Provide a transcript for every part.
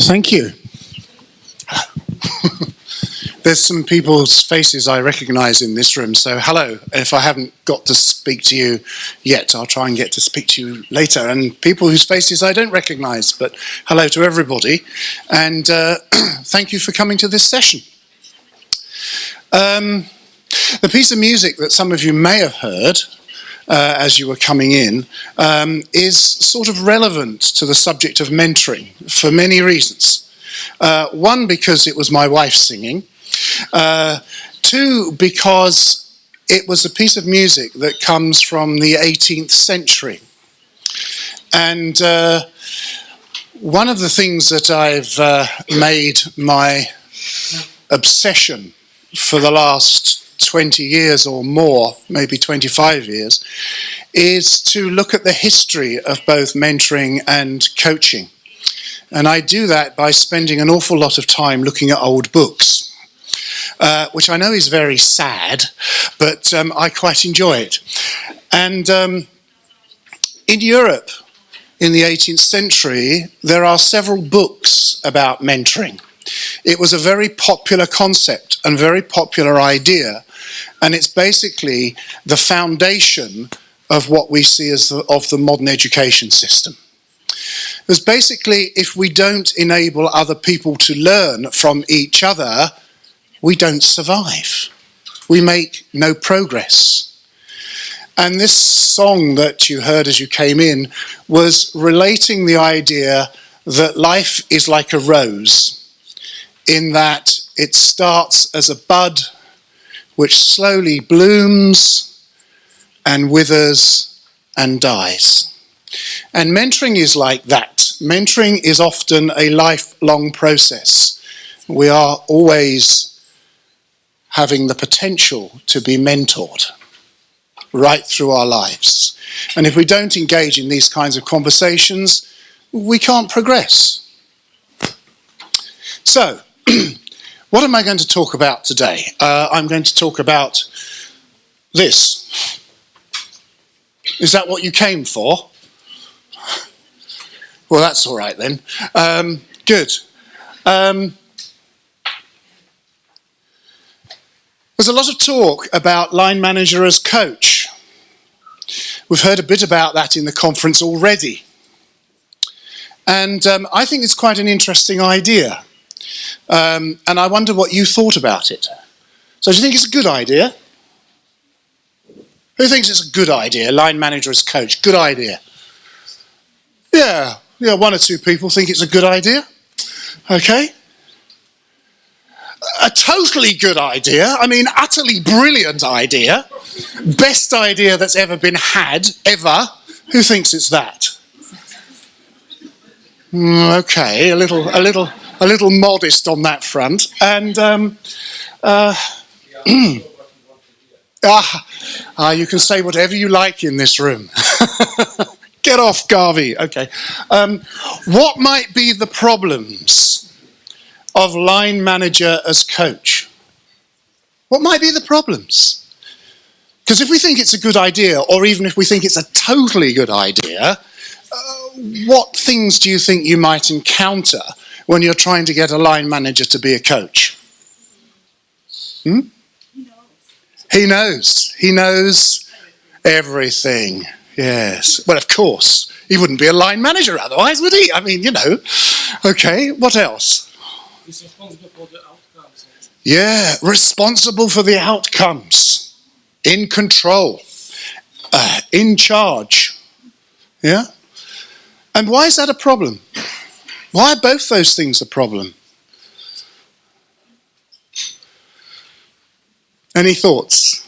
Thank you. There's some people's faces I recognise in this room, so hello. If I haven't got to speak to you yet, I'll try and get to speak to you later. And people whose faces I don't recognise, but hello to everybody. And thank you for coming to this session. The piece of music that some of you may have heard as you were coming in is sort of relevant to the subject of mentoring for many reasons. One, because it was my wife singing. Two, because it was a piece of music that comes from the 18th century. And one of the things that I've made my obsession for the last 20 years or more, maybe 25 years, is to look at the history of both mentoring and coaching. And I do that by spending an awful lot of time looking at old books, which I know is very sad, but I quite enjoy it. And in Europe, in the 18th century, there are several books about mentoring. It was a very popular concept and very popular idea, and it's basically the foundation of what we see as of the modern education system. Because basically, if we don't enable other people to learn from each other, we don't survive. We make no progress. And this song that you heard as you came in was relating the idea that life is like a rose, in that it starts as a bud which slowly blooms and withers and dies. And mentoring is like that. Mentoring is often a lifelong process. We are always having the potential to be mentored right through our lives. And if we don't engage in these kinds of conversations, we can't progress. So, what am I going to talk about today? I'm going to talk about this. Is that what you came for? Well, that's all right then. Good. There's a lot of talk about line manager as coach. We've heard a bit about that in the conference already. And I think it's quite an interesting idea. And I wonder what you thought about it. So do you think it's a good idea? Who thinks it's a good idea? Line manager as coach. Good idea. Yeah, one or two people think it's a good idea. Okay. A totally good idea. I mean, utterly brilliant idea. Best idea that's ever been had, ever. Who thinks it's that? Okay, a little modest on that front. And you can say whatever you like in this room. Get off, Garvey. Okay. What might be the problems of line manager as coach? What might be the problems? Because if we think it's a good idea, or even if we think it's a totally good idea, what things do you think you might encounter when you're trying to get a line manager to be a coach? He knows. He knows everything. Yes. Well, of course. He wouldn't be a line manager otherwise, would he? I mean, you know. Okay, what else? He's responsible for the outcomes. Yeah, responsible for the outcomes. In control. In charge. Yeah? And why is that a problem? Why are both those things a problem? Any thoughts?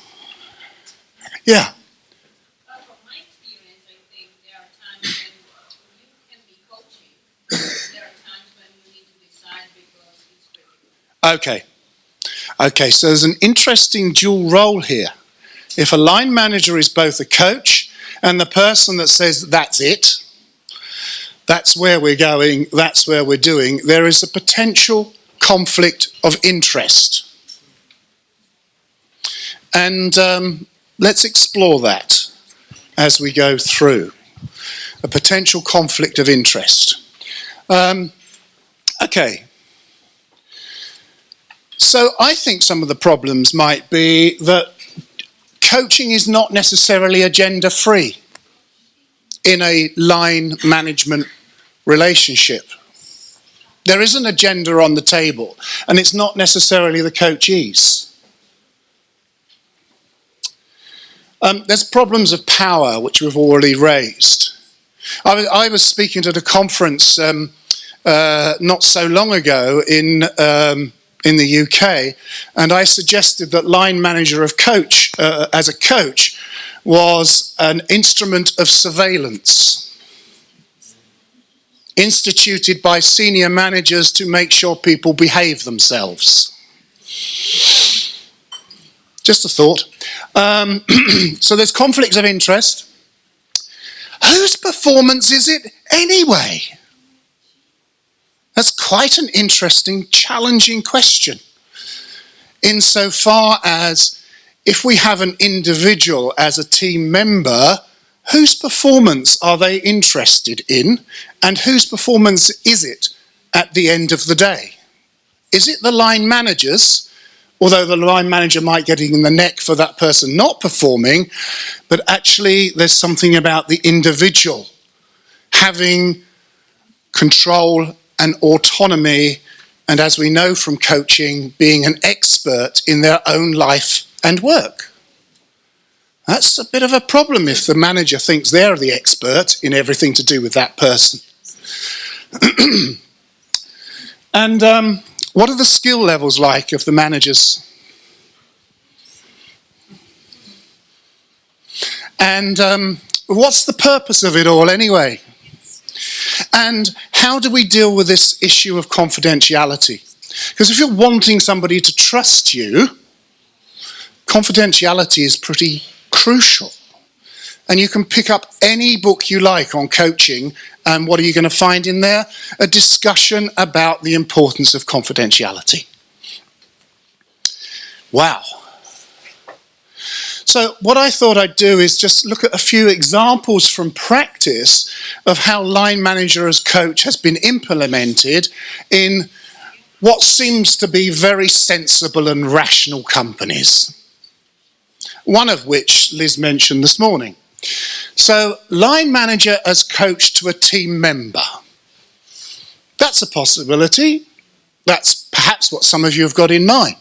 Yeah. From my experience, I think there are times when you can be coaching. There are times when you need to decide because it's critical. Okay, so there's an interesting dual role here. If a line manager is both a coach and the person that says, that's it, that's where we're going, that's where we're doing, there is a potential conflict of interest. And let's explore that as we go through. A potential conflict of interest. Okay. So I think some of the problems might be that coaching is not necessarily agenda-free in a line management relationship. There is an agenda on the table, and it's not necessarily the coachees. There's problems of power, which we've already raised. I was speaking at a conference not so long ago in the UK, and I suggested that line manager of coach, as a coach, was an instrument of surveillance instituted by senior managers to make sure people behave themselves. Just a thought. So there's conflicts of interest. Whose performance is it anyway? That's quite an interesting, challenging question. Insofar as if we have an individual as a team member, whose performance are they interested in, and whose performance is it at the end of the day? Is it the line manager's, although the line manager might get in the neck for that person not performing, but actually there's something about the individual having control and autonomy, and as we know from coaching, being an expert in their own life and work. That's a bit of a problem if the manager thinks they're the expert in everything to do with that person. And what are the skill levels like of the managers? And what's the purpose of it all anyway? And how do we deal with this issue of confidentiality? Because if you're wanting somebody to trust you, confidentiality is pretty crucial. And you can pick up any book you like on coaching, and what are you going to find in there? A discussion about the importance of confidentiality. Wow. So what I thought I'd do is just look at a few examples from practice of how line manager as coach has been implemented in what seems to be very sensible and rational companies. One of which Liz mentioned this morning. So line manager as coach to a team member. That's a possibility. That's perhaps what some of you have got in mind.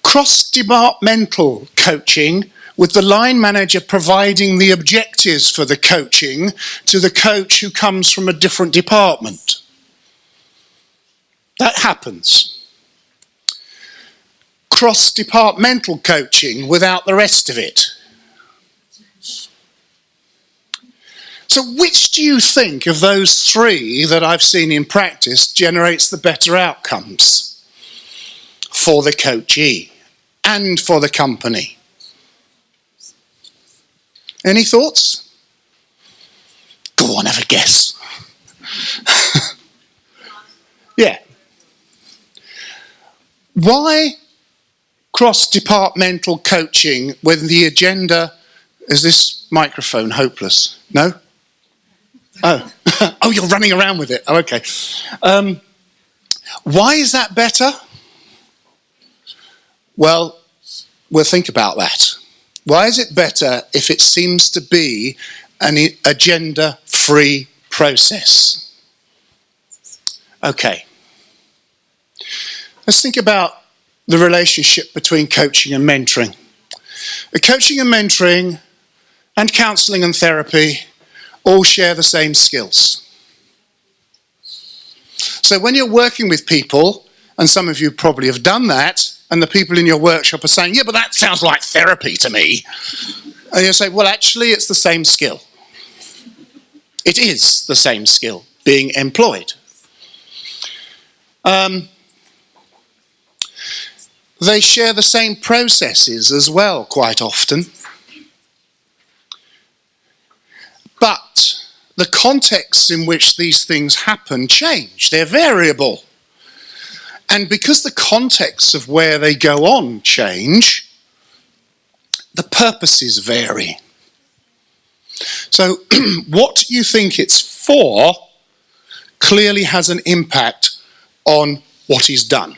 Cross-departmental coaching with the line manager providing the objectives for the coaching to the coach who comes from a different department. That happens. Cross-departmental coaching without the rest of it. So which do you think of those three that I've seen in practice generates the better outcomes for the coachee and for the company? Any thoughts? Go on, have a guess. Yeah. Why cross-departmental coaching when the agenda... Is this microphone hopeless? No? Oh. Oh, you're running around with it. Oh, okay. Why is that better? Well, we'll think about that. Why is it better if it seems to be an agenda-free process? Okay. Let's think about the relationship between coaching and mentoring. Coaching and mentoring and counselling and therapy all share the same skills. So when you're working with people, and some of you probably have done that, and the people in your workshop are saying, yeah, but that sounds like therapy to me. And you say, well, actually, it's the same skill. It is the same skill being employed. They share the same processes as well, quite often. But the contexts in which these things happen change. They're variable. And because the contexts of where they go on change, the purposes vary. So what you think it's for clearly has an impact on what is done.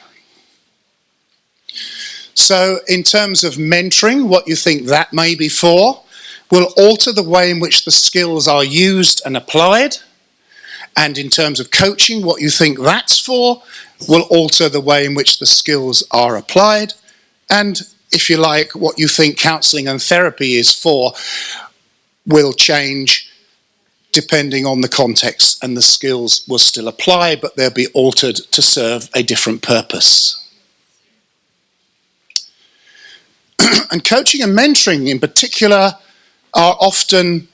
So in terms of mentoring, what you think that may be for will alter the way in which the skills are used and applied. And in terms of coaching, what you think that's for will alter the way in which the skills are applied. And if you like, what you think counselling and therapy is for will change depending on the context, and the skills will still apply, but they'll be altered to serve a different purpose. And coaching and mentoring in particular are often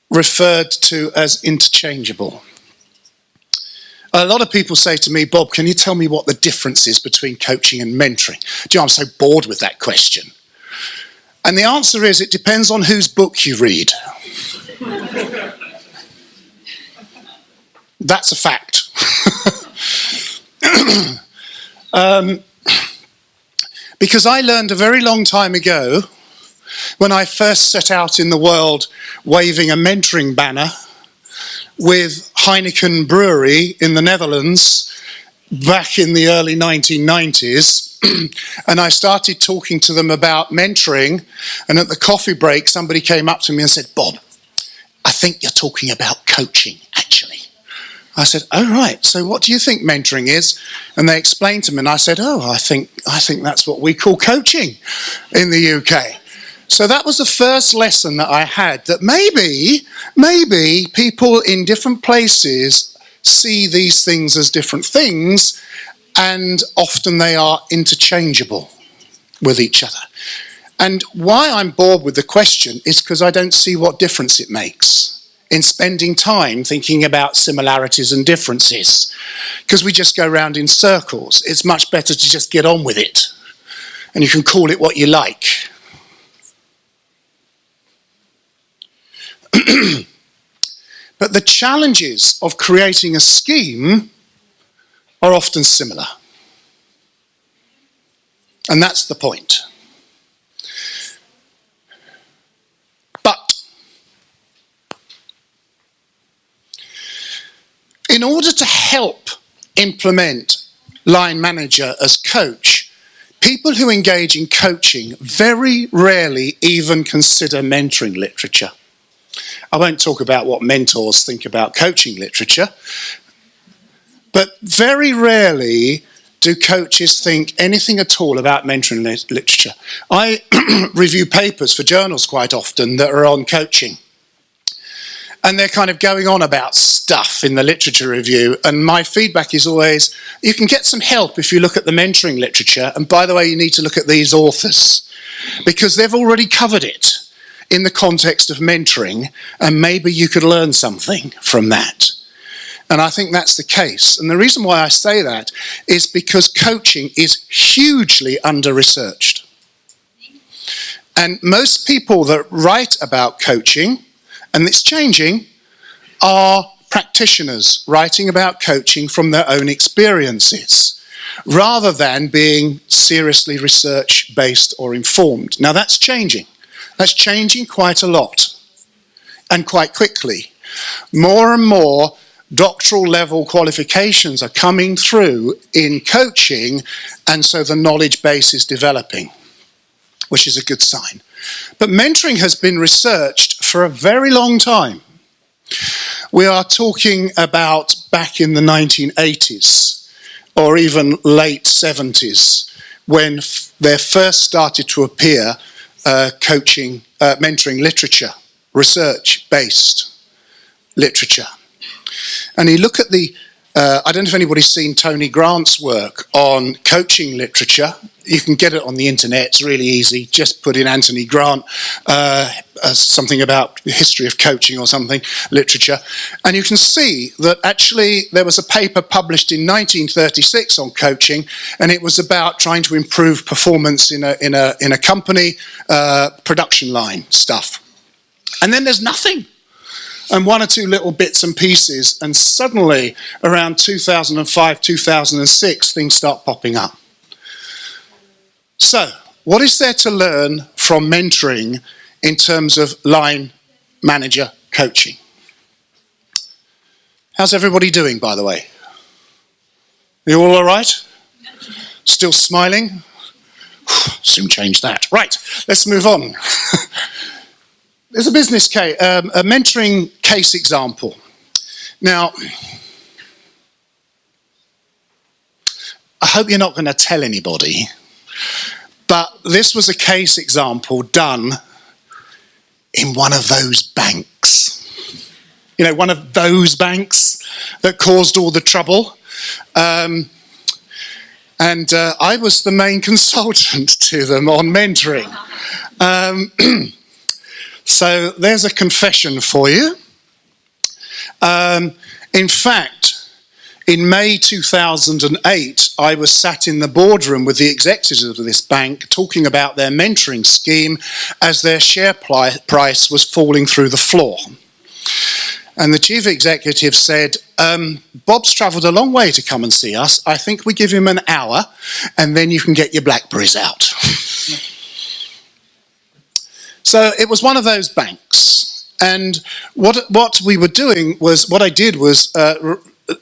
referred to as interchangeable. A lot of people say to me, Bob, can you tell me what the difference is between coaching and mentoring? Do you know, I'm so bored with that question. And the answer is, it depends on whose book you read. That's a fact. Because I learned a very long time ago, when I first set out in the world waving a mentoring banner with Heineken Brewery in the Netherlands back in the early 1990s, and I started talking to them about mentoring, and at the coffee break somebody came up to me and said, Bob, I think you're talking about coaching, actually. I said, oh, right, so what do you think mentoring is? And they explained to me, and I said, oh, I think that's what we call coaching in the UK. So that was the first lesson that I had, that maybe people in different places see these things as different things, and often they are interchangeable with each other. And why I'm bored with the question is because I don't see what difference it makes in spending time thinking about similarities and differences, because we just go round in circles. It's much better to just get on with it, and you can call it what you like. But the challenges of creating a scheme are often similar. And that's the point. But in order to help implement line manager as coach, people who engage in coaching very rarely even consider mentoring literature. I won't talk about what mentors think about coaching literature, but very rarely do coaches think anything at all about mentoring literature. I review papers for journals quite often that are on coaching, and they're kind of going on about stuff in the literature review, and my feedback is always, you can get some help if you look at the mentoring literature, and by the way, you need to look at these authors, because they've already covered it in the context of mentoring, and maybe you could learn something from that. And I think that's the case. And the reason why I say that is because coaching is hugely under-researched. And most people that write about coaching, and it's changing, are practitioners writing about coaching from their own experiences, rather than being seriously research-based or informed. Now that's changing. That's changing quite a lot, and quite quickly. More and more doctoral level qualifications are coming through in coaching, and so the knowledge base is developing, which is a good sign. But mentoring has been researched for a very long time. We are talking about back in the 1980s, or even late 70s, when there first started to appear mentoring literature, research-based literature. And you look at the, I don't know if anybody's seen Tony Grant's work on coaching literature. You can get it on the internet, it's really easy. Just put in Anthony Grant, something about the history of coaching or something, literature. And you can see that actually there was a paper published in 1936 on coaching, and it was about trying to improve performance in a company, production line stuff. And then there's nothing. And one or two little bits and pieces, and suddenly around 2005, 2006, things start popping up. So, what is there to learn from mentoring in terms of line manager coaching? How's everybody doing, by the way? You all right? Still smiling? Soon change that. Right, let's move on. There's a business case, a mentoring case example. Now, I hope you're not going to tell anybody, but this was a case example done in one of those banks. You know, one of those banks that caused all the trouble. And I was the main consultant to them on mentoring. So there's a confession for you. In fact, in May 2008, I was sat in the boardroom with the executives of this bank talking about their mentoring scheme as their share price was falling through the floor. And the chief executive said, Bob's travelled a long way to come and see us. I think we give him an hour and then you can get your blackberries out. So it was one of those banks. And what we were doing was, what I did was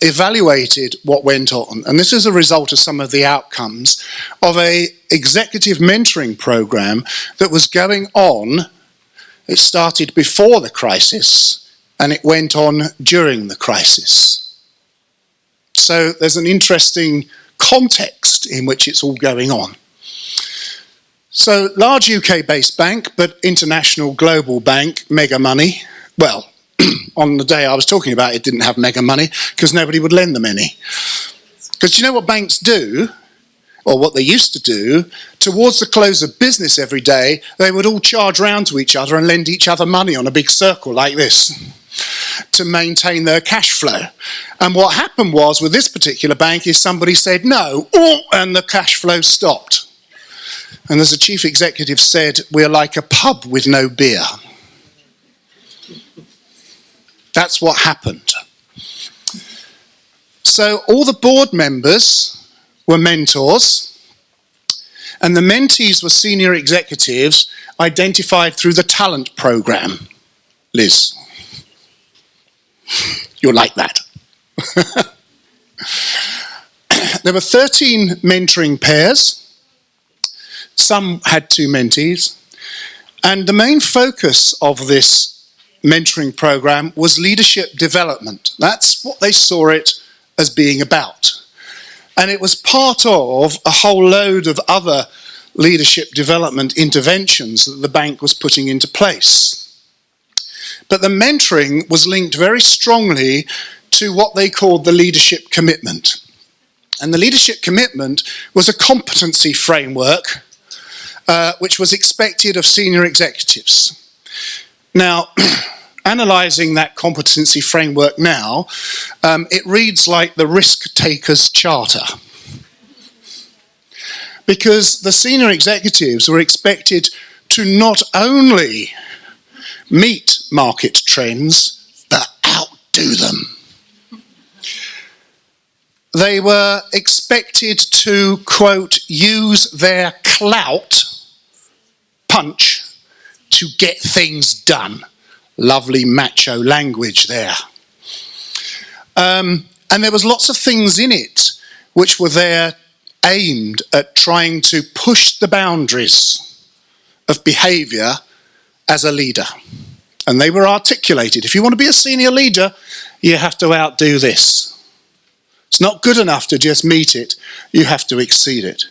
evaluated what went on. And this is a result of some of the outcomes of a executive mentoring program that was going on. It started before the crisis and it went on during the crisis. So there's an interesting context in which it's all going on. So large UK-based bank, but international global bank, mega money. Well, on the day I was talking about it didn't have mega money because nobody would lend them any. Because you know what banks do, or what they used to do, towards the close of business every day, they would all charge round to each other and lend each other money on a big circle like this to maintain their cash flow. And what happened was with this particular bank is somebody said no, and the cash flow stopped. And as the chief executive said, we're like a pub with no beer. That's what happened. So all the board members were mentors, and the mentees were senior executives identified through the talent program. Liz, you're like that. There were 13 mentoring pairs. Some had 2 mentees. And the main focus of this mentoring program was leadership development. That's what they saw it as being about. And it was part of a whole load of other leadership development interventions that the bank was putting into place. But the mentoring was linked very strongly to what they called the leadership commitment. And the leadership commitment was a competency framework which was expected of senior executives. Now, analysing that competency framework now, it reads like the risk taker's charter. Because the senior executives were expected to not only meet market trends, but outdo them. They were expected to, quote, use their clout punch to get things done. Lovely macho language there. And there was lots of things in it which were there aimed at trying to push the boundaries of behaviour as a leader. And they were articulated. If you want to be a senior leader, you have to outdo this. It's not good enough to just meet it, you have to exceed it.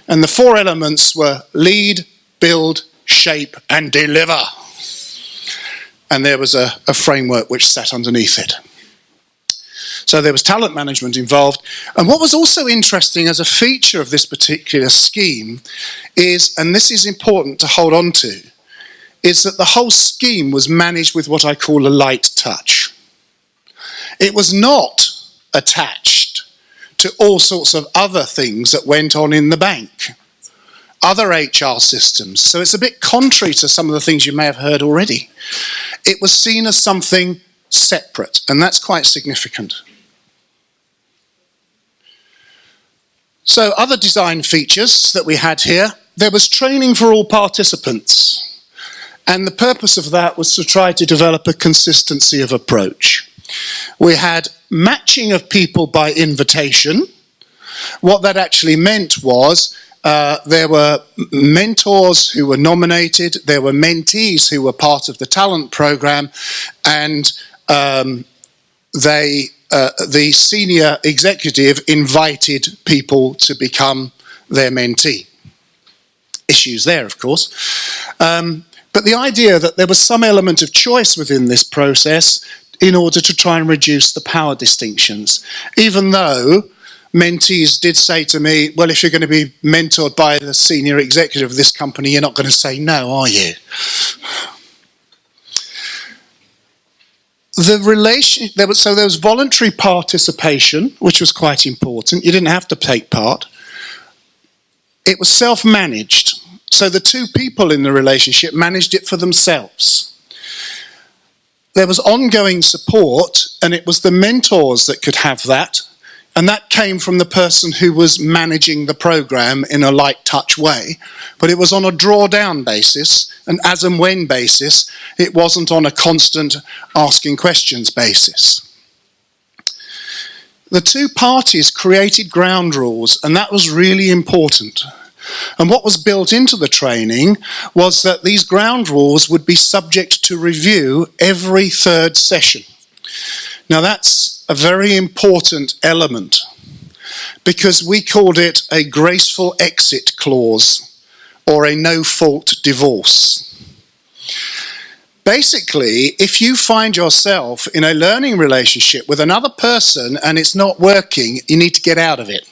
And the 4 elements were lead, build, shape and deliver. And there was a framework which sat underneath it. So there was talent management involved. And what was also interesting as a feature of this particular scheme is, and this is important to hold on to, is that the whole scheme was managed with what I call a light touch. It was not attached to all sorts of other things that went on in the bank, other HR systems. So it's a bit contrary to some of the things you may have heard already. It was seen as something separate, and that's quite significant. So other design features that we had here, there was training for all participants. And the purpose of that was to try to develop a consistency of approach. We had matching of people by invitation. What that actually meant was there were mentors who were nominated, there were mentees who were part of the talent program, and the senior executive invited people to become their mentee. Issues there, of course. But the idea that there was some element of choice within this process in order to try and reduce the power distinctions. Even though mentees did say to me, well, if you're going to be mentored by the senior executive of this company, you're not going to say no, are you? So there was voluntary participation, which was quite important. You didn't have to take part. It was self-managed. So the two people in the relationship managed it for themselves. There was ongoing support, and it was the mentors that could have that. And that came from the person who was managing the program in a light touch way. But it was on a drawdown basis, an as and when basis. It wasn't on a constant asking questions basis. The two parties created ground rules, and that was really important. And what was built into the training was that these ground rules would be subject to review every third session. Now that's a very important element, because we called it a graceful exit clause or a no-fault divorce. Basically, if you find yourself in a learning relationship with another person and it's not working, you need to get out of it.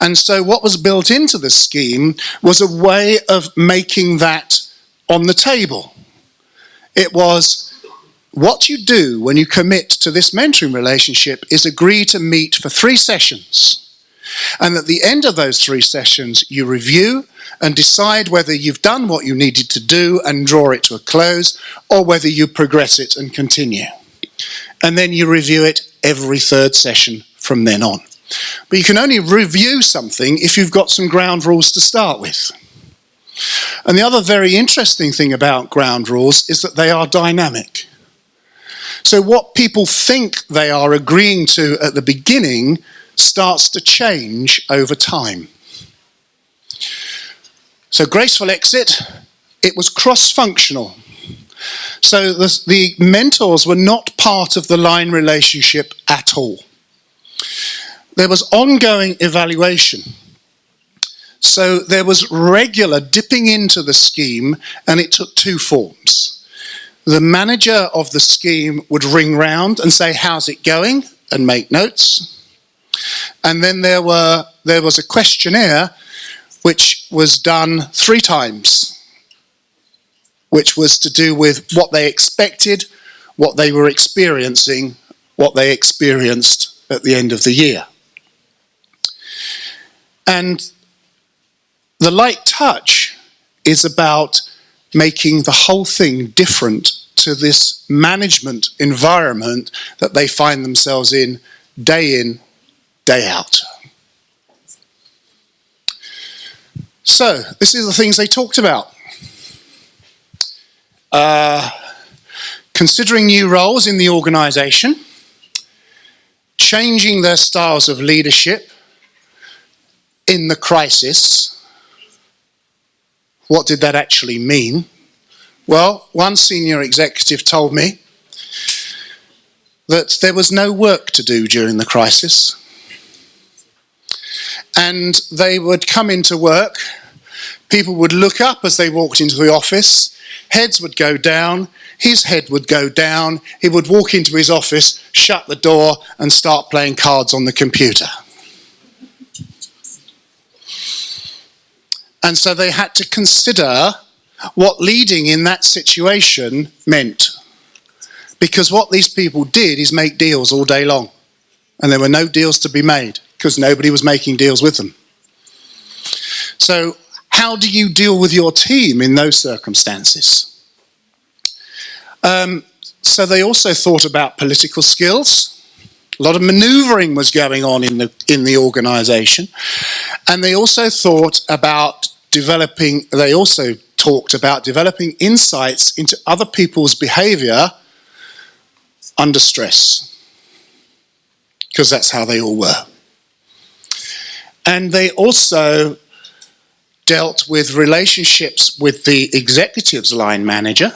And so what was built into the scheme was a way of making that on the table. It was, what you do when you commit to this mentoring relationship is agree to meet for 3 sessions. And at the end of those 3 sessions, you review and decide whether you've done what you needed to do and draw it to a close, or whether you progress it and continue. And then you review it every third session from then on. But you can only review something if you've got some ground rules to start with. And the other very interesting thing about ground rules is that they are dynamic. So what people think they are agreeing to at the beginning starts to change over time. So graceful exit, it was cross-functional. So the mentors were not part of the line relationship at all. There was ongoing evaluation. So there was regular dipping into the scheme, and it took 2 forms. The manager of the scheme would ring round and say, how's it going? And make notes. And then there was a questionnaire which was done 3 times, which was to do with what they expected, what they were experiencing, what they experienced at the end of the year. And the light touch is about making the whole thing different to this management environment that they find themselves in, day day out. So, this is the things they talked about. Considering new roles in the organisation, changing their styles of leadership in the crisis. What did that actually mean? Well, one senior executive told me that there was no work to do during the crisis. And they would come into work, people would look up as they walked into the office, heads would go down, his head would go down, he would walk into his office, shut the door and start playing cards on the computer. And so they had to consider what leading in that situation meant. Because what these people did is make deals all day long. And there were no deals to be made because nobody was making deals with them. So how do you deal with your team in those circumstances? So they also thought about political skills. A lot of manoeuvring was going on in the organisation. And they also thought about talked about developing insights into other people's behaviour under stress, because that's how they all were. And they also dealt with relationships with the executives line manager.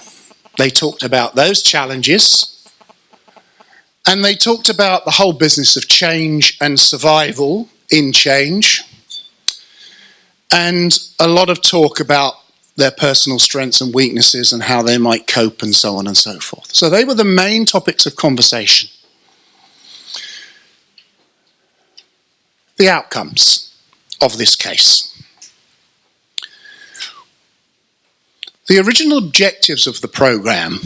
They talked about those challenges. And they talked about the whole business of change and survival in change. And a lot of talk about their personal strengths and weaknesses and how they might cope and so on and so forth. So they were the main topics of conversation. The outcomes of this case. The original objectives of the program,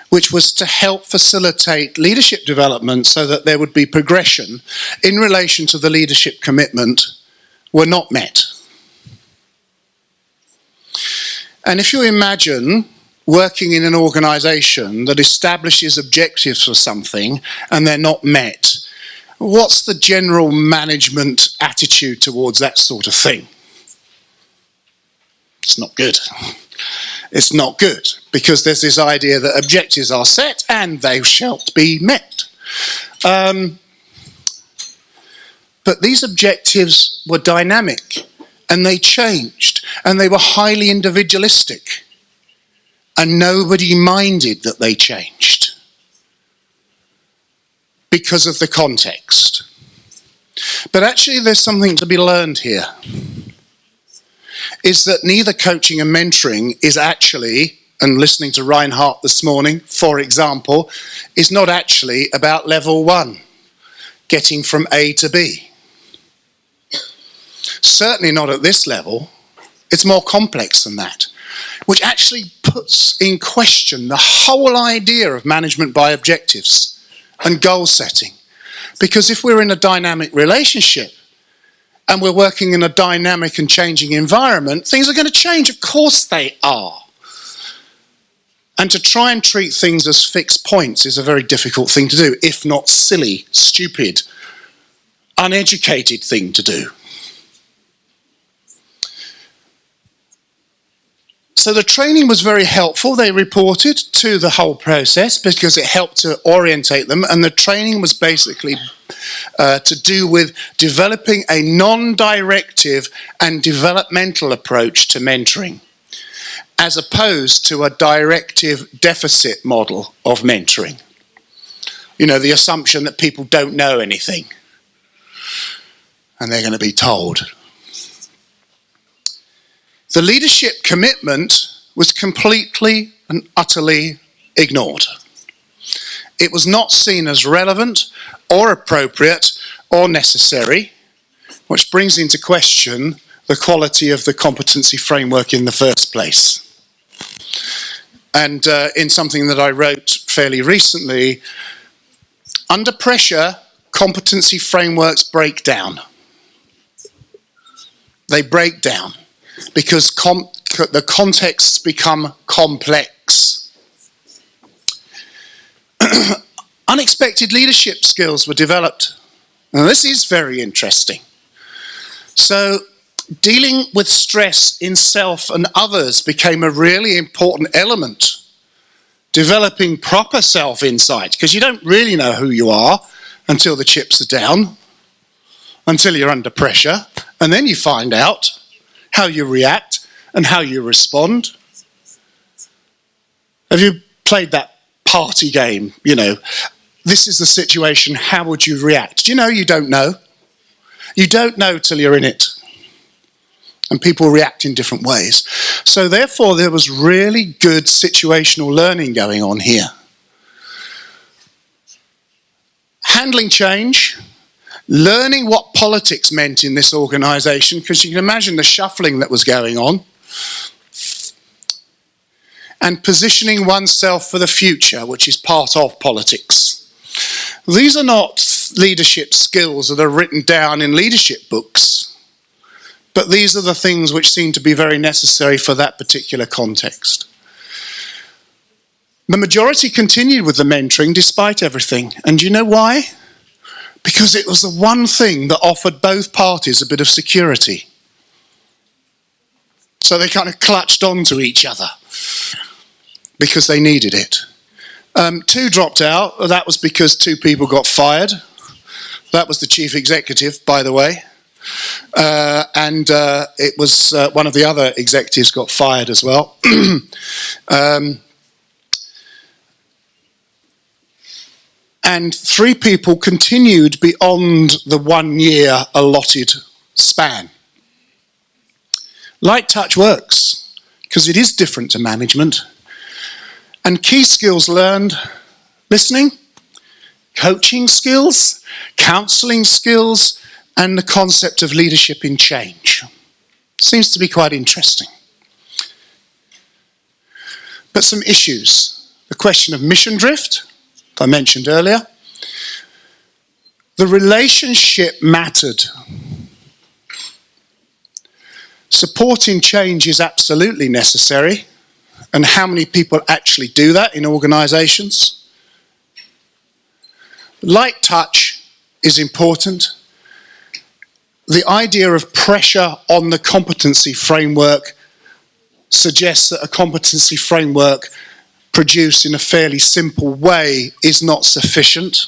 which was to help facilitate leadership development so that there would be progression in relation to the leadership commitment, were not met. And if you imagine working in an organisation that establishes objectives for something and they're not met, what's the general management attitude towards that sort of thing? It's not good. It's not good, because there's this idea that objectives are set and they shall be met. But these objectives were dynamic and they changed and they were highly individualistic, and nobody minded that they changed because of the context. But actually there's something to be learned here, is that neither coaching and mentoring is actually, and listening to Reinhardt this morning, for example, is not actually about level one, getting from A to B. Certainly not at this level. It's more complex than that, which actually puts in question the whole idea of management by objectives and goal setting. Because if we're in a dynamic relationship and we're working in a dynamic and changing environment, things are going to change. Of course they are. And to try and treat things as fixed points is a very difficult thing to do, if not silly, stupid, uneducated thing to do. So the training was very helpful. They reported to the whole process because it helped to orientate them, and the training was basically to do with developing a non-directive and developmental approach to mentoring, as opposed to a directive deficit model of mentoring. You know, the assumption that people don't know anything and they're going to be told. The leadership commitment was completely and utterly ignored. It was not seen as relevant or appropriate or necessary, which brings into question the quality of the competency framework in the first place. And in something that I wrote fairly recently, under pressure, competency frameworks break down. They break down because the contexts become complex. Unexpected leadership skills were developed. Now this is very interesting. So dealing with stress in self and others became a really important element. Developing proper self-insight, because you don't really know who you are until the chips are down, until you're under pressure, and then you find out how you react and how you respond. Have you played that party game? You know, this is the situation, how would you react? Do you know you don't know? You don't know till you're in it. And people react in different ways. So therefore there was really good situational learning going on here. Handling change, learning what politics meant in this organisation, because you can imagine the shuffling that was going on, and positioning oneself for the future, which is part of politics. These are not leadership skills that are written down in leadership books, but these are the things which seem to be very necessary for that particular context. The majority continued with the mentoring despite everything. And do you know why? Because it was the one thing that offered both parties a bit of security. So they kind of clutched onto each other because they needed it. Two dropped out. That was because two people got fired. That was the chief executive, by the way. And it was one of the other executives got fired as well. And three people continued beyond the 1 year allotted span. Light touch works because it is different to management. And key skills learned: listening, coaching skills, counselling skills, and the concept of leadership in change. Seems to be quite interesting. But some issues. The question of mission drift, I mentioned earlier. The relationship mattered. Supporting change is absolutely necessary. And how many people actually do that in organisations? Light touch is important. The idea of pressure on the competency framework suggests that a competency framework produced in a fairly simple way is not sufficient.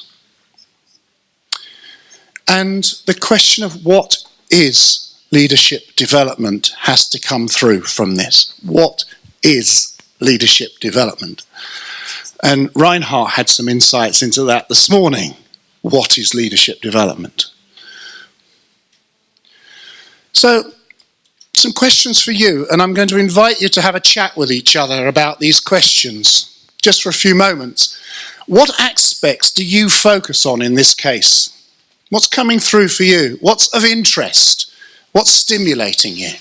And the question of what is leadership development has to come through from this. What is leadership development? And Reinhard had some insights into that this morning. What is leadership development? So, some questions for you, and I'm going to invite you to have a chat with each other about these questions, just for a few moments. What aspects do you focus on in this case? What's coming through for you? What's of interest? What's stimulating you?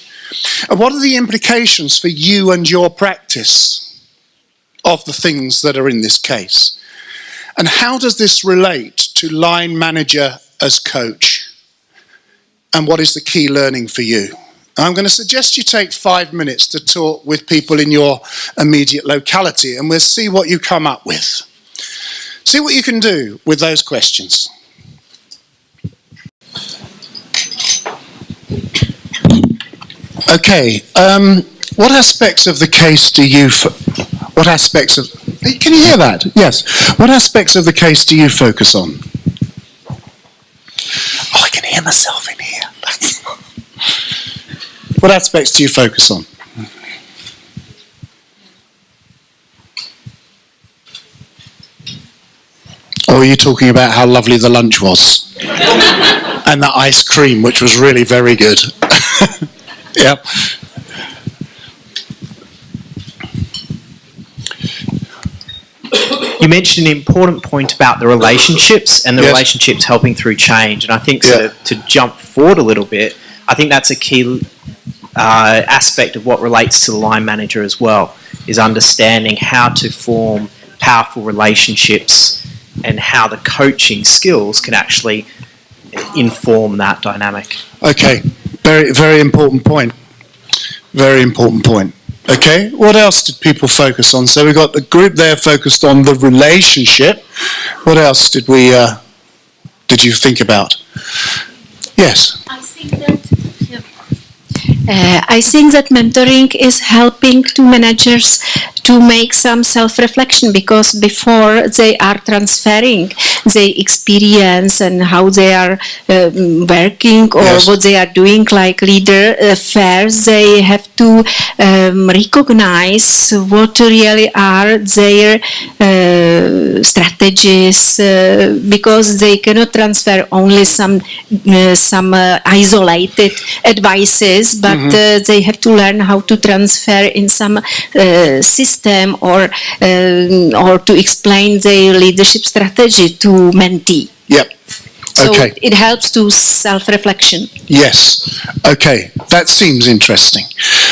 And what are the implications for you and your practice of the things that are in this case? And how does this relate to line manager as coach? And what is the key learning for you? I'm going to suggest you take 5 minutes to talk with people in your immediate locality, and we'll see what you come up with. See what you can do with those questions. Okay, what aspects of the case do you... What aspects of... Can you hear that? Yes. What aspects of the case do you focus on? Oh, I can hear myself in here. What aspects do you focus on? Or are you talking about how lovely the lunch was? And the ice cream, which was really very good. Yep. You mentioned an important point about the relationships and the relationships helping through change. And I think to jump forward a little bit, I think that's a key aspect of what relates to the line manager as well, is understanding how to form powerful relationships and how the coaching skills can actually inform that dynamic. Okay, very, very important point. Very important point. Okay, what else did people focus on? So we got the group there focused on the relationship. What else did you think about? Yes. I think that mentoring is helping to managers to make some self-reflection, because before they are transferring their experience and how they are working or what they are doing like leader affairs, they have to recognize what really are their strategies, because they cannot transfer only some isolated advices, but they have to learn how to transfer in some system or to explain their leadership strategy to mentee. Yep. So okay. It helps to self-reflection. Yes. Okay. That seems interesting.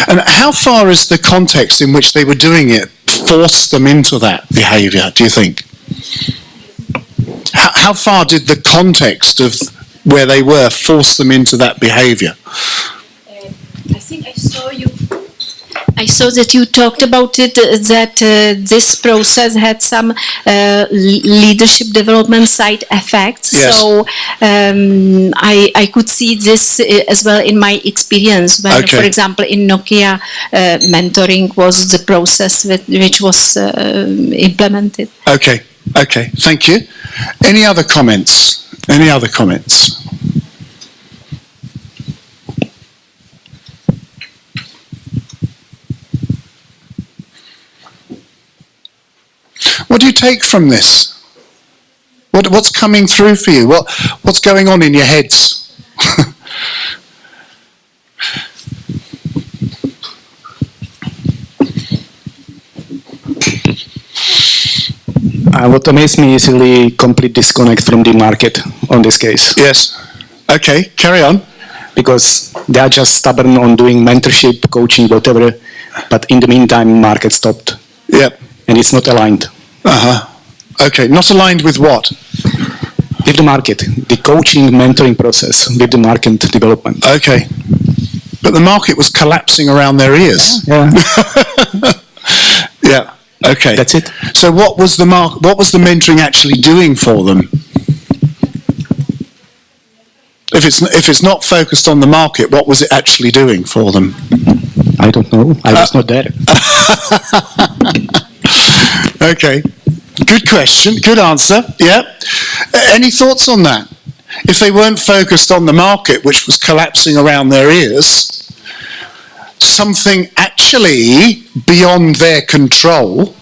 And how far is the context in which they were doing it forced them into that behaviour, do you think? How far did the context of where they were force them into that behaviour? I think I saw you. I saw that you talked about it, that this process had some leadership development side effects. Yes. So I could see this as well in my experience when, Okay. for example, in Nokia, mentoring was the process which was implemented. Okay, okay, thank you. Any other comments? Any other comments? What do you take from this? What's coming through for you? What's going on in your heads? What amazed me is really complete disconnect from the market on this case. Yes. Okay, carry on. Because they are just stubborn on doing mentorship, coaching, whatever. But in the meantime, market stopped. Yep. And it's not aligned. Uh-huh. Okay, not aligned with what? With the market, the coaching, mentoring process, with the market development. Okay. But the market was collapsing around their ears. Yeah, Yeah. Okay. that's it. So what was the mentoring actually doing for them? If it's not focused on the market, what was it actually doing for them? I don't know. I was not there. Okay. Good question. Good answer. Yeah. Any thoughts on that? If they weren't focused on the market, which was collapsing around their ears, something actually beyond their control,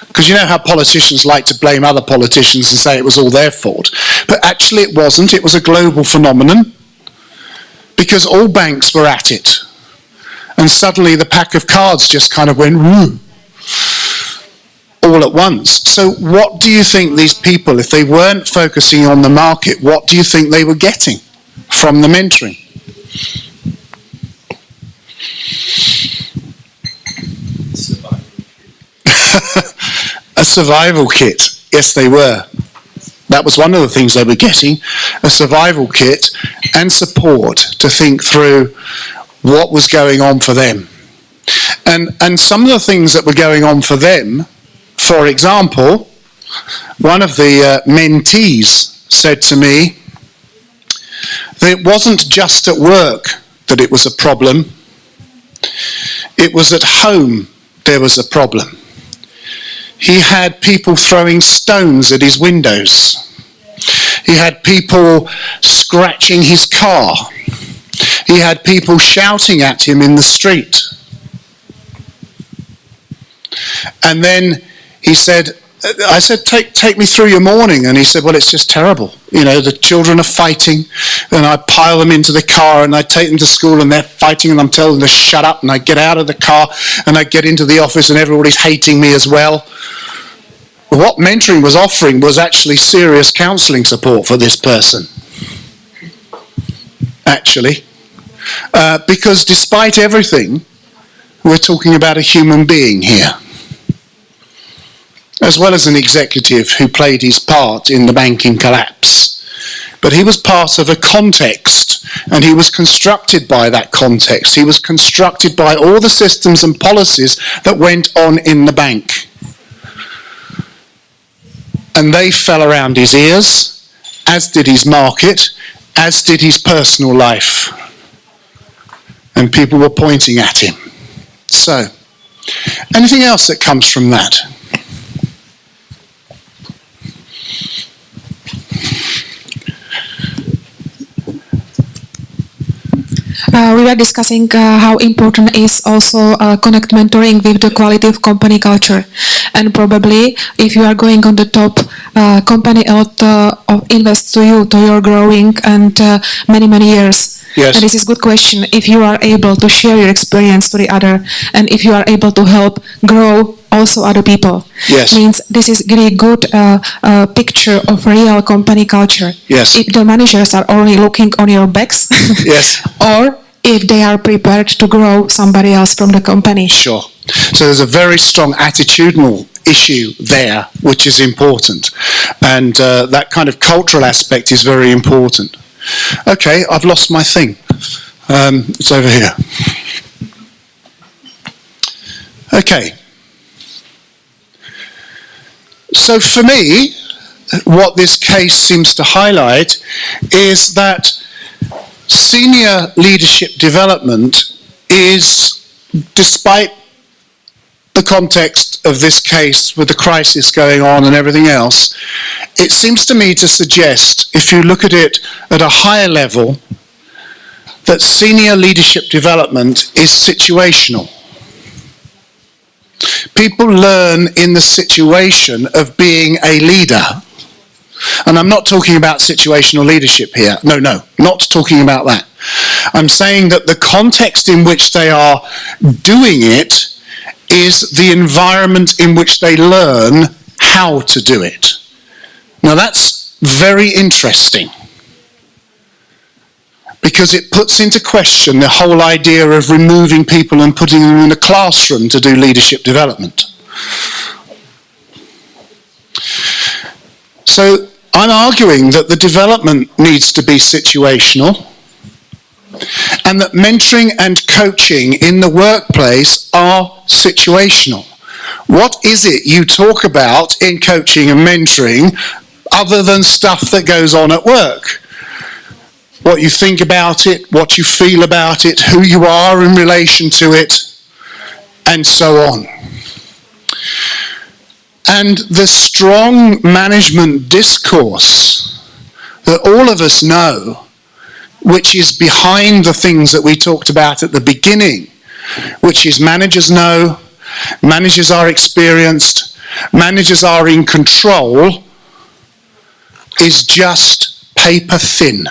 because you know how politicians like to blame other politicians and say it was all their fault, but actually it wasn't. It was a global phenomenon because all banks were at it, and suddenly the pack of cards just kind of went woo, all at once. So what do you think these people, if they weren't focusing on the market, what do you think they were getting from the mentoring? A survival kit. Yes, they were. That was one of the things they were getting, a survival kit and support to think through what was going on for them. And some of the things that were going on for them, for example, one of the mentees said to me that it wasn't just at work that it was a problem, it was at home there was a problem. He had people throwing stones at his windows. He had people scratching his car. He had people shouting at him in the street. And then he said, I said, take me through your morning. And he said, well, it's just terrible. You know, the children are fighting, and I pile them into the car, and I take them to school, and they're fighting, and I'm telling them to shut up, and I get out of the car, and I get into the office, and everybody's hating me as well. What mentoring was offering was actually serious counselling support for this person. Actually. Because despite everything, we're talking about a human being here, as well as an executive who played his part in the banking collapse. But he was part of a context, and he was constructed by that context. He was constructed by all the systems and policies that went on in the bank. And they fell around his ears, as did his market, as did his personal life. And people were pointing at him. So, anything else that comes from that? We were discussing how important is also connect mentoring with the quality of company culture, and probably if you are going on the top, company a lot invests to you, to your growing and many years. Yes. And this is a good question. If you are able to share your experience to the other, and if you are able to help grow also other people, Yes. means this is really good picture of real company culture. Yes. If the managers are only looking on your backs, Yes. or if they are prepared to grow somebody else from the company. Sure. So there's a very strong attitudinal issue there, which is important. And that kind of cultural aspect is very important. Okay, I've lost my thing. It's over here. Okay. So for me, what this case seems to highlight is that senior leadership development is, despite the context of this case with the crisis going on and everything else, it seems to me to suggest, if you look at it at a higher level, that senior leadership development is situational. People learn in the situation of being a leader. And I'm not talking about situational leadership here. No, not talking about that. I'm saying that the context in which they are doing it is the environment in which they learn how to do it. Now that's very interesting, because it puts into question the whole idea of removing people and putting them in a classroom to do leadership development. So I'm arguing that the development needs to be situational, and that mentoring and coaching in the workplace are situational. What is it you talk about in coaching and mentoring other than stuff that goes on at work? What you think about it, what you feel about it, who you are in relation to it, and so on. And the strong management discourse that all of us know, which is behind the things that we talked about at the beginning, which is managers know, managers are experienced, managers are in control, is just paper thin.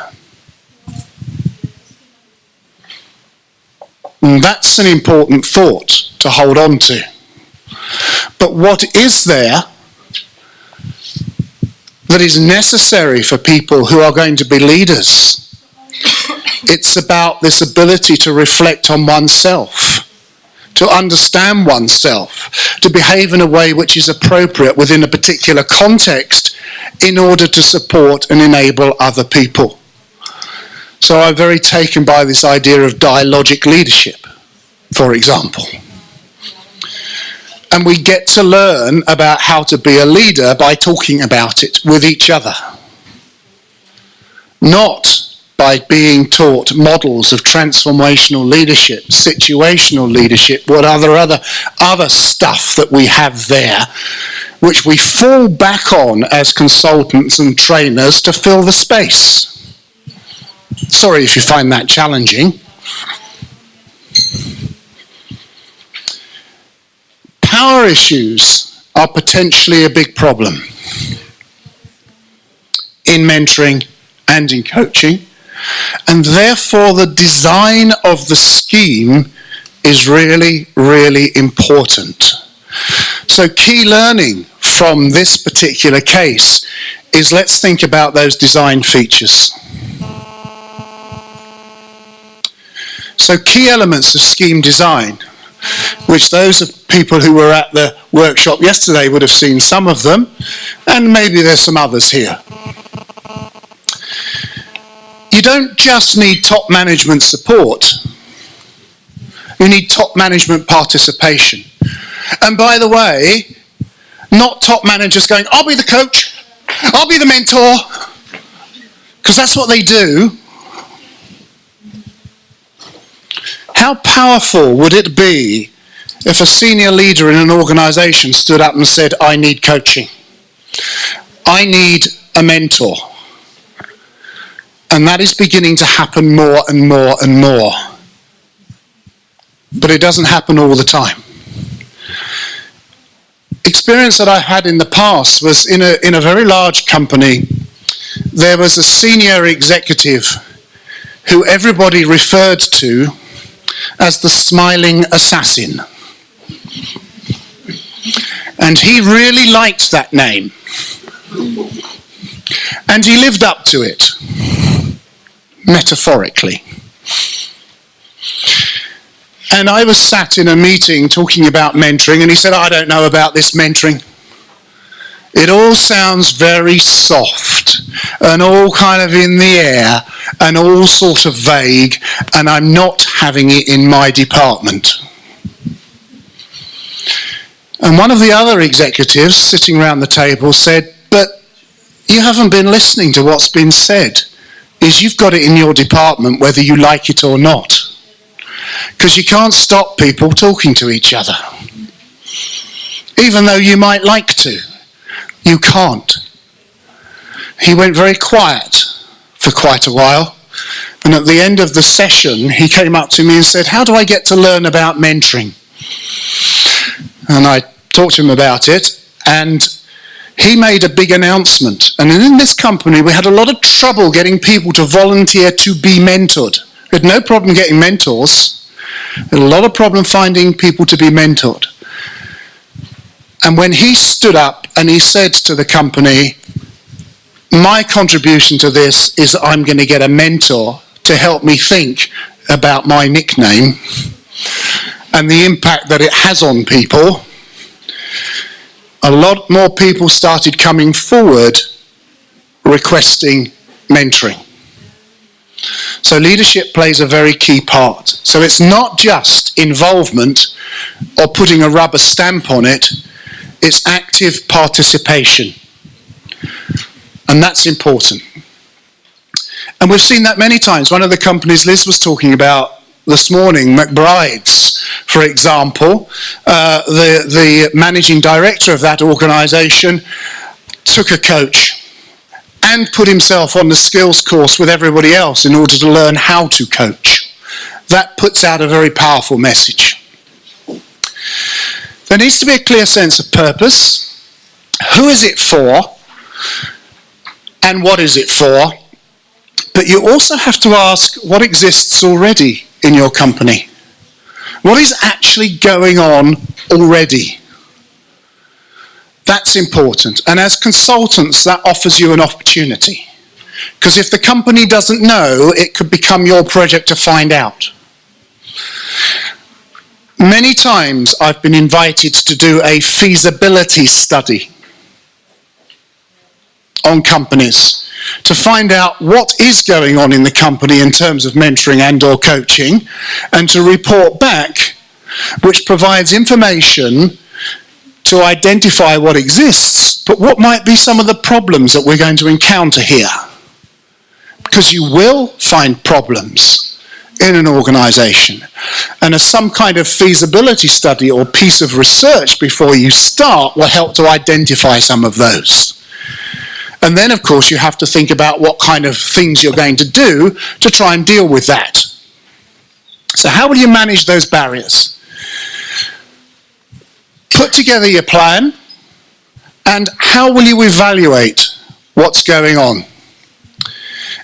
And that's an important thought to hold on to. But what is there that is necessary for people who are going to be leaders? It's about this ability to reflect on oneself, to understand oneself, to behave in a way which is appropriate within a particular context in order to support and enable other people. So I'm very taken by this idea of dialogic leadership, for example. And we get to learn about how to be a leader by talking about it with each other, not by being taught models of transformational leadership, situational leadership, what other stuff that we have there, which we fall back on as consultants and trainers to fill the space. Sorry if you find that challenging. Power issues are potentially a big problem in mentoring and in coaching, and therefore the design of the scheme is really, really important. So key learning from this particular case is, let's think about those design features. So key elements of scheme design, which those of people who were at the workshop yesterday would have seen some of them, and maybe there's some others here. You don't just need top management support, you need top management participation. And by the way, not top managers going, I'll be the coach, I'll be the mentor, because that's what they do. How powerful would it be if a senior leader in an organization stood up and said, I need coaching, I need a mentor? And that is beginning to happen more and more and more. But it doesn't happen all the time. Experience that I had in the past was in a very large company. There was a senior executive who everybody referred to as the smiling assassin. And he really liked that name. And he lived up to it, metaphorically. And I was sat in a meeting talking about mentoring, and he said, I don't know about this mentoring. It all sounds very soft and all kind of in the air and all sort of vague, and I'm not having it in my department. And one of the other executives sitting around the table said, but you haven't been listening to what's been said. You've got it in your department whether you like it or not. Because you can't stop people talking to each other. Even though you might like to, you can't. He went very quiet for quite a while. And at the end of the session, he came up to me and said, how do I get to learn about mentoring? And I talked to him about it, and he made a big announcement. And in this company, we had a lot of trouble getting people to volunteer to be mentored. We had no problem getting mentors. We had a lot of problem finding people to be mentored. And when he stood up and he said to the company, my contribution to this is I'm going to get a mentor to help me think about my nickname and the impact that it has on people, a lot more people started coming forward requesting mentoring. So leadership plays a very key part. So it's not just involvement or putting a rubber stamp on it, it's active participation. And that's important. And we've seen that many times. One of the companies Liz was talking about this morning, McBride's, for example, the managing director of that organisation took a coach and put himself on the skills course with everybody else in order to learn how to coach. That puts out a very powerful message. There needs to be a clear sense of purpose. Who is it for? And what is it for? But you also have to ask what exists already in your company. What is actually going on already? That's important. And as consultants, that offers you an opportunity. Because if the company doesn't know, it could become your project to find out. Many times I've been invited to do a feasibility study on companies to find out what is going on in the company in terms of mentoring and or coaching, and to report back, which provides information to identify what exists, but what might be some of the problems that we're going to encounter here. Because you will find problems in an organisation. And as some kind of feasibility study or piece of research before you start will help to identify some of those. And then, of course, you have to think about what kind of things you're going to do to try and deal with that. So how will you manage those barriers? Put together your plan, and how will you evaluate what's going on?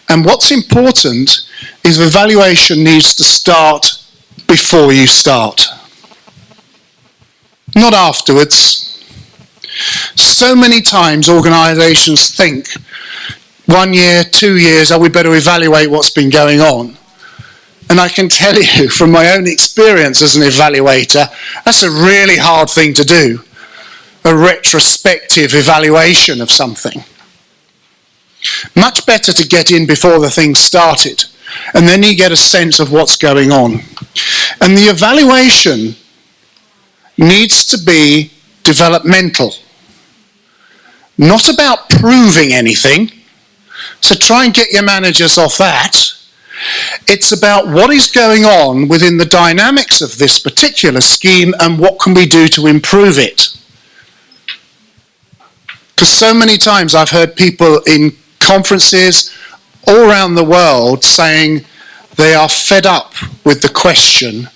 And what's important is evaluation needs to start before you start, not afterwards. So many times organisations think 1 year, 2 years, we better evaluate what's been going on. And I can tell you from my own experience as an evaluator, that's a really hard thing to do, a retrospective evaluation of something. Much better to get in before the thing started, and then you get a sense of what's going on. And the evaluation needs to be developmental. Not about proving anything, so try and get your managers off that. It's about what is going on within the dynamics of this particular scheme and what can we do to improve it. Because so many times I've heard people in conferences all around the world saying they are fed up with the question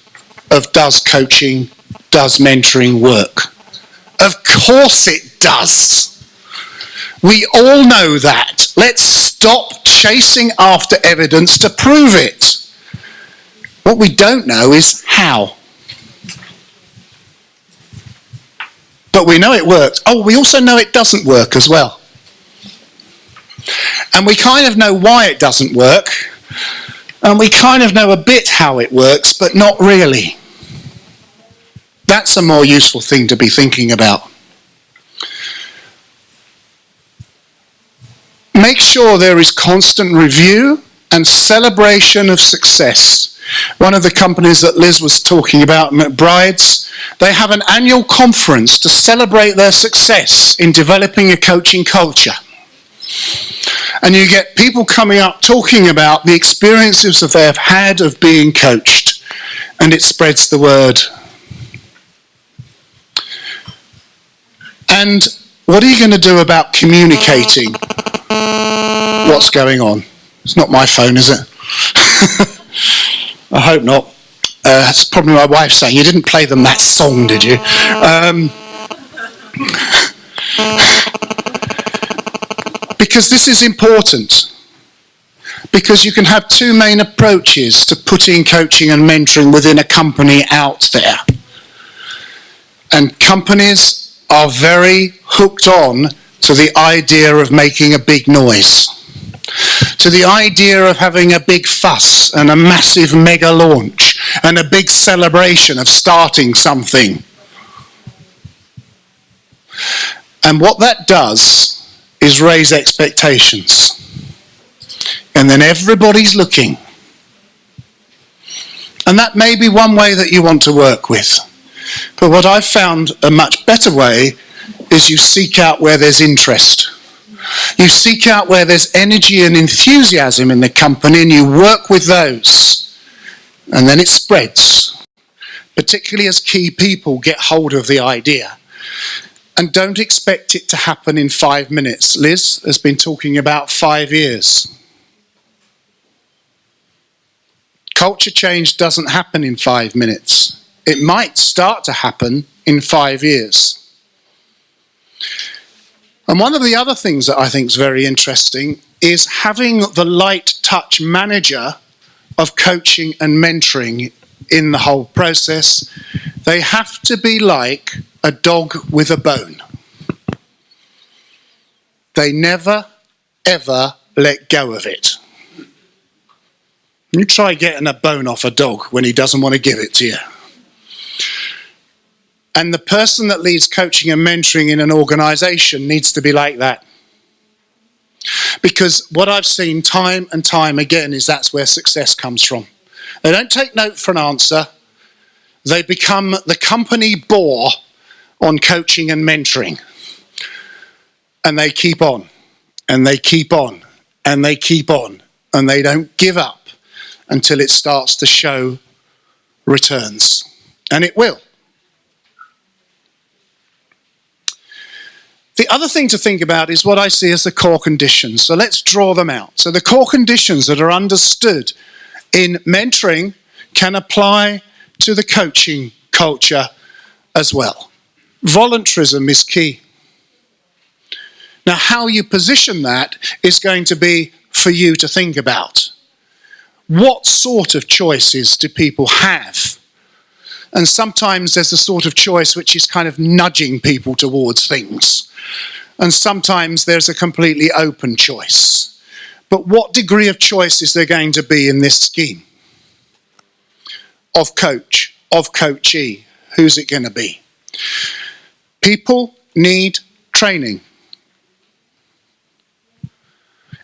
of does coaching, does mentoring work? Of course it does. We all know that. Let's stop chasing after evidence to prove it. What we don't know is how. But we know it works. Oh, we also know it doesn't work as well. And we kind of know why it doesn't work. And we kind of know a bit how it works, but not really. That's a more useful thing to be thinking about. Make sure there is constant review and celebration of success one of the companies that Liz was talking about, McBride's, they have an annual conference to celebrate their success in developing a coaching culture. And you get people coming up talking about the experiences that they have had of being coached, and it spreads the word. And what are you going to do about communicating what's going on? It's not my phone, is it? I hope not. It's probably my wife saying, you didn't play them that song, did you? Because this is important. Because you can have two main approaches to putting coaching and mentoring within a company out there. And companies are very hooked on to the idea of making a big noise, to the idea of having a big fuss and a massive mega launch and a big celebration of starting something. And what that does is raise expectations. And then everybody's looking. And that may be one way that you want to work with. But what I've found a much better way is you seek out where there's interest. You seek out where there's energy and enthusiasm in the company, and you work with those. And then it spreads, particularly as key people get hold of the idea. And don't expect it to happen in 5 minutes. Liz has been talking about 5 years. Culture change doesn't happen in 5 minutes. It might start to happen in 5 years. And one of the other things that I think is very interesting is having the light touch manager of coaching and mentoring in the whole process. They have to be like a dog with a bone. They never, ever let go of it. You try getting a bone off a dog when he doesn't want to give it to you. And the person that leads coaching and mentoring in an organisation needs to be like that. Because what I've seen time and time again is that's where success comes from. They don't take note for an answer. They become the company bore on coaching and mentoring. And they keep on, and they keep on, and they keep on, and they don't give up until it starts to show returns. And it will. The other thing to think about is what I see as the core conditions. So let's draw them out. So the core conditions that are understood in mentoring can apply to the coaching culture as well. Voluntarism is key. Now, how you position that is going to be for you to think about. What sort of choices do people have? And sometimes there's a sort of choice which is kind of nudging people towards things. And sometimes there's a completely open choice. But what degree of choice is there going to be in this scheme? Of coach, of coachee, who's it going to be? People need training.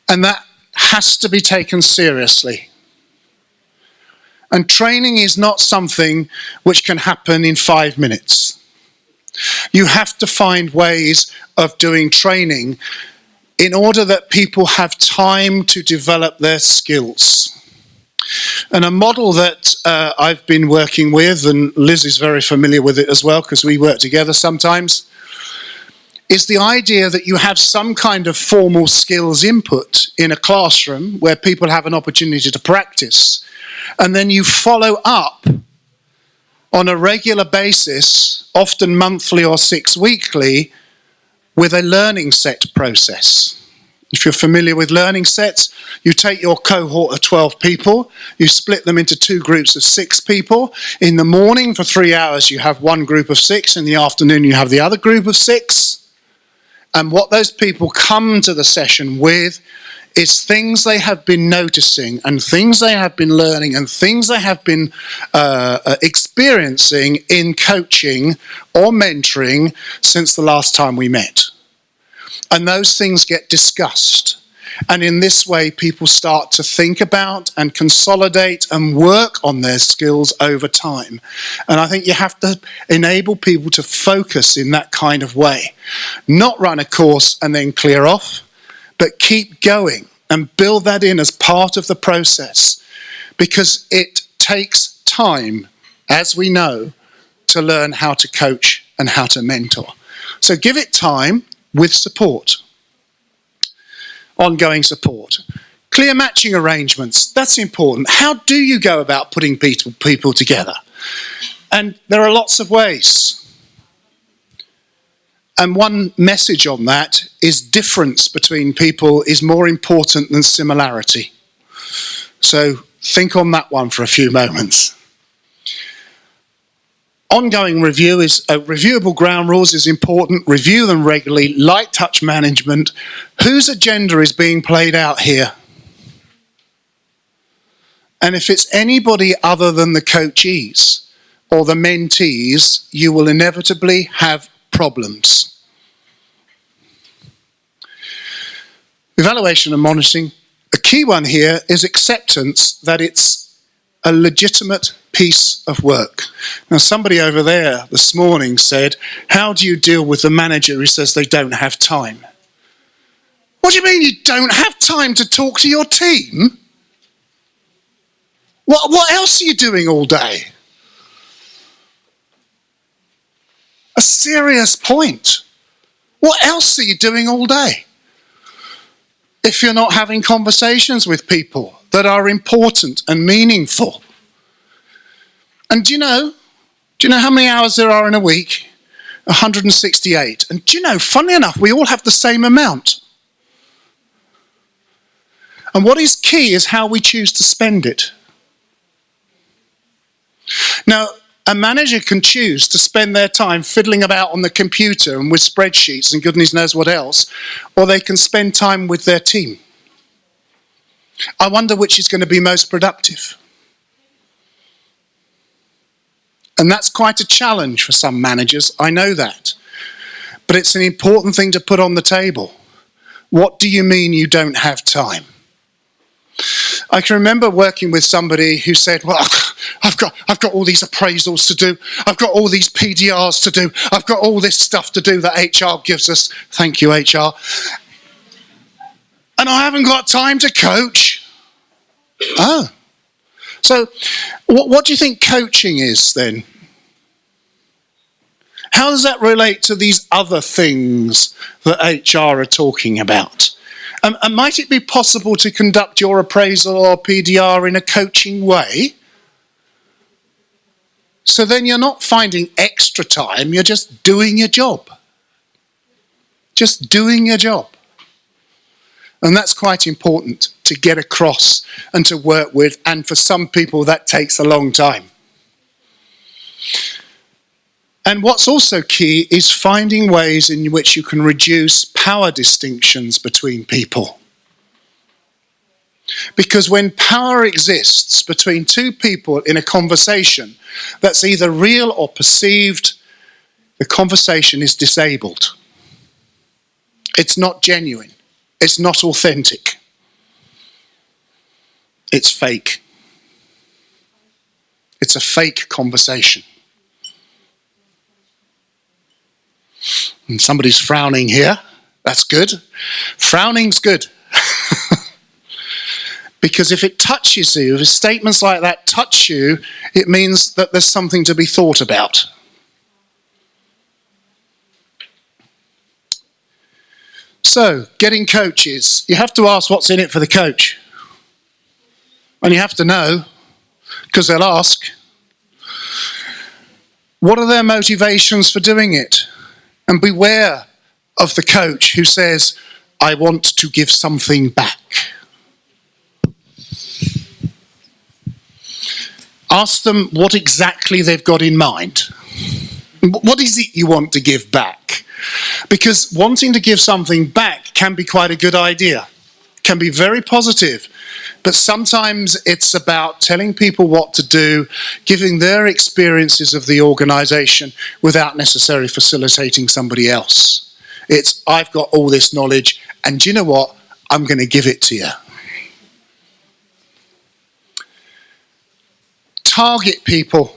And that has to be taken seriously. And training is not something which can happen in 5 minutes. You have to find ways of doing training in order that people have time to develop their skills. And a model that I've been working with, and Liz is very familiar with it as well because we work together sometimes, is the idea that you have some kind of formal skills input in a classroom where people have an opportunity to practice. And then you follow up on a regular basis, often monthly or 6 weekly, with a learning set process. If you're familiar with learning sets, you take your cohort of 12 people, you split them into 2 groups of 6 people. In the morning for 3 hours you have one group of 6, in the afternoon you have the other group of 6. And what those people come to the session with is things they have been noticing and things they have been learning and things they have been experiencing in coaching or mentoring since the last time we met. And those things get discussed. And in this way, people start to think about and consolidate and work on their skills over time. And I think you have to enable people to focus in that kind of way. Not run a course and then clear off, but keep going and build that in as part of the process. Because it takes time, as we know, to learn how to coach and how to mentor. So give it time with support. Ongoing support. Clear matching arrangements, that's important. How do you go about putting people together? And there are lots of ways. And one message on that is difference between people is more important than similarity. So think on that one for a few moments. Ongoing review is reviewable ground rules is important. Review them regularly. Light touch management. Whose agenda is being played out here? And if it's anybody other than the coachees or the mentees, you will inevitably have problems. Evaluation and monitoring. A key one here is acceptance that it's a legitimate piece of work. Now, somebody over there this morning said, how do you deal with the manager who says they don't have time? What do you mean you don't have time to talk to your team? What else are you doing all day? A serious point. What else are you doing all day? If you're not having conversations with people that are important and meaningful. And do you know how many hours there are in a week? 168. And do you know, funnily enough, we all have the same amount. And what is key is how we choose to spend it. Now, a manager can choose to spend their time fiddling about on the computer and with spreadsheets and goodness knows what else, or they can spend time with their team. I wonder which is going to be most productive. And that's quite a challenge for some managers, I know that. But it's an important thing to put on the table. What do you mean you don't have time? I can remember working with somebody who said, well, I've got all these appraisals to do. I've got all these PDRs to do. I've got all this stuff to do that HR gives us. Thank you, HR. And I haven't got time to coach. Oh. So what do you think coaching is then? How does that relate to these other things that HR are talking about? And might it be possible to conduct your appraisal or PDR in a coaching way? So then you're not finding extra time, you're just doing your job. Just doing your job. And that's quite important to get across and to work with, and for some people that takes a long time. And what's also key is finding ways in which you can reduce power distinctions between people. Because when power exists between two people in a conversation that's either real or perceived, the conversation is disabled. It's not genuine. It's not authentic. It's fake. It's a fake conversation. And somebody's frowning here. That's good. Frowning's good. Because if it touches you, if statements like that touch you, it means that there's something to be thought about. So, getting coaches, you have to ask what's in it for the coach. And you have to know, because they'll ask, what are their motivations for doing it? And beware of the coach who says, I want to give something back. Ask them what exactly they've got in mind. What is it you want to give back? Because wanting to give something back can be quite a good idea, can be very positive. But sometimes it's about telling people what to do, giving their experiences of the organisation without necessarily facilitating somebody else. It's, I've got all this knowledge, and do you know what? I'm going to give it to you. Target people.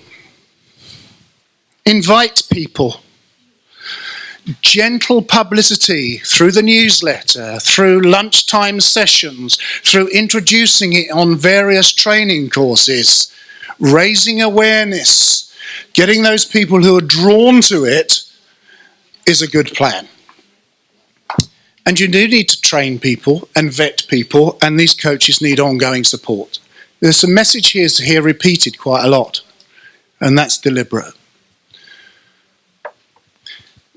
Invite people. Gentle publicity through the newsletter, through lunchtime sessions, through introducing it on various training courses, raising awareness, getting those people who are drawn to it is a good plan. And you do need to train people and vet people, and these coaches need ongoing support. There's a message here repeated quite a lot, and that's deliberate.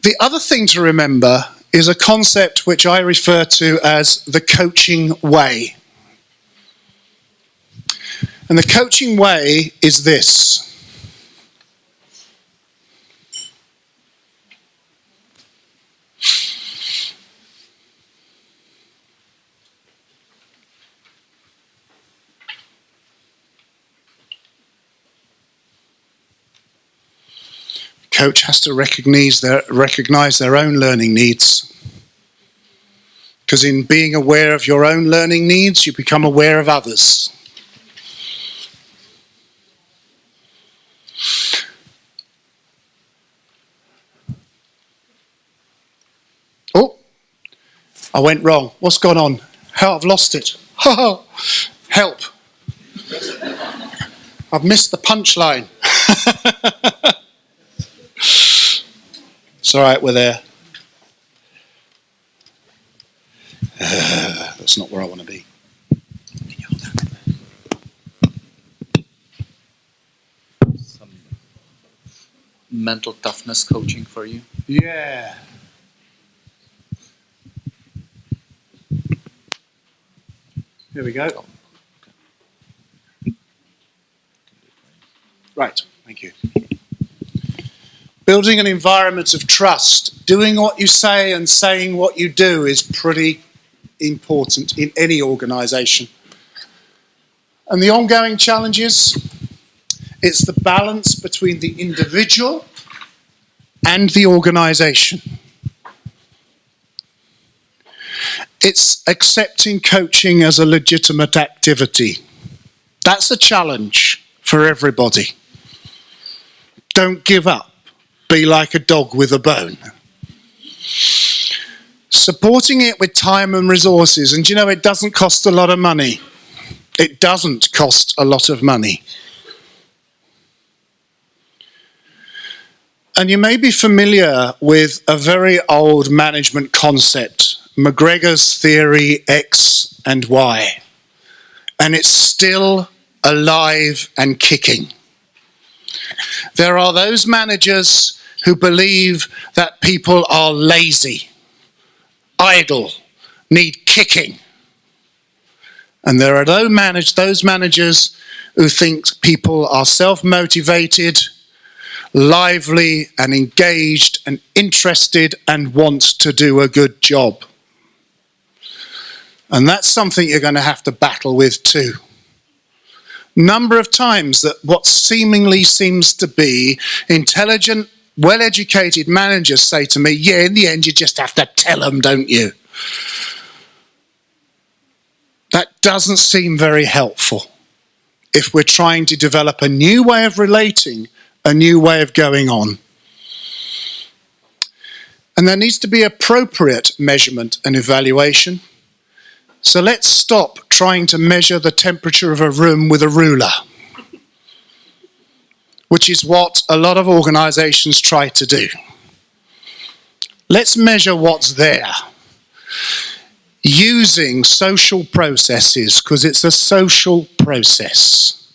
The other thing to remember is a concept which I refer to as the coaching way. And the coaching way is this. Coach has to recognize their own learning needs. Because in being aware of your own learning needs, you become aware of others. Oh, I went wrong. What's gone on? How I've lost it. Help. I've missed the punchline. It's all right, we're there. That's not where I want to be. Can you hold that? Some mental toughness coaching for you? Yeah. Here we go. Right, thank you. Building an environment of trust. Doing what you say and saying what you do is pretty important in any organisation. And the ongoing challenges, it's the balance between the individual and the organisation. It's accepting coaching as a legitimate activity. That's a challenge for everybody. Don't give up. Be like a dog with a bone. Supporting it with time and resources. And you know, it doesn't cost a lot of money. It doesn't cost a lot of money. And you may be familiar with a very old management concept, McGregor's theory X and Y. And it's still alive and kicking. There are those managers who believe that people are lazy, idle, need kicking. And there are those managers who think people are self-motivated, lively and engaged and interested and want to do a good job. And that's something you're going to have to battle with too. Number of times that what seemingly seems to be intelligent, well-educated managers say to me, yeah, in the end you just have to tell them, don't you? That doesn't seem very helpful if we're trying to develop a new way of relating, a new way of going on. And there needs to be appropriate measurement and evaluation. So let's stop trying to measure the temperature of a room with a ruler, which is what a lot of organisations try to do. Let's measure what's there using social processes, because it's a social process.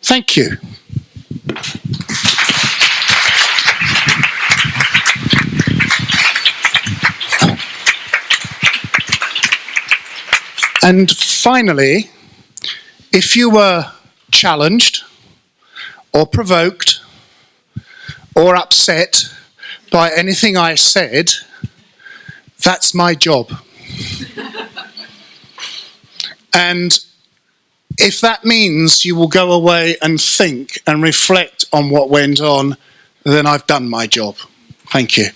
Thank you. And finally, if you were challenged or provoked or upset by anything I said, that's my job. And if that means you will go away and think and reflect on what went on, then I've done my job. Thank you.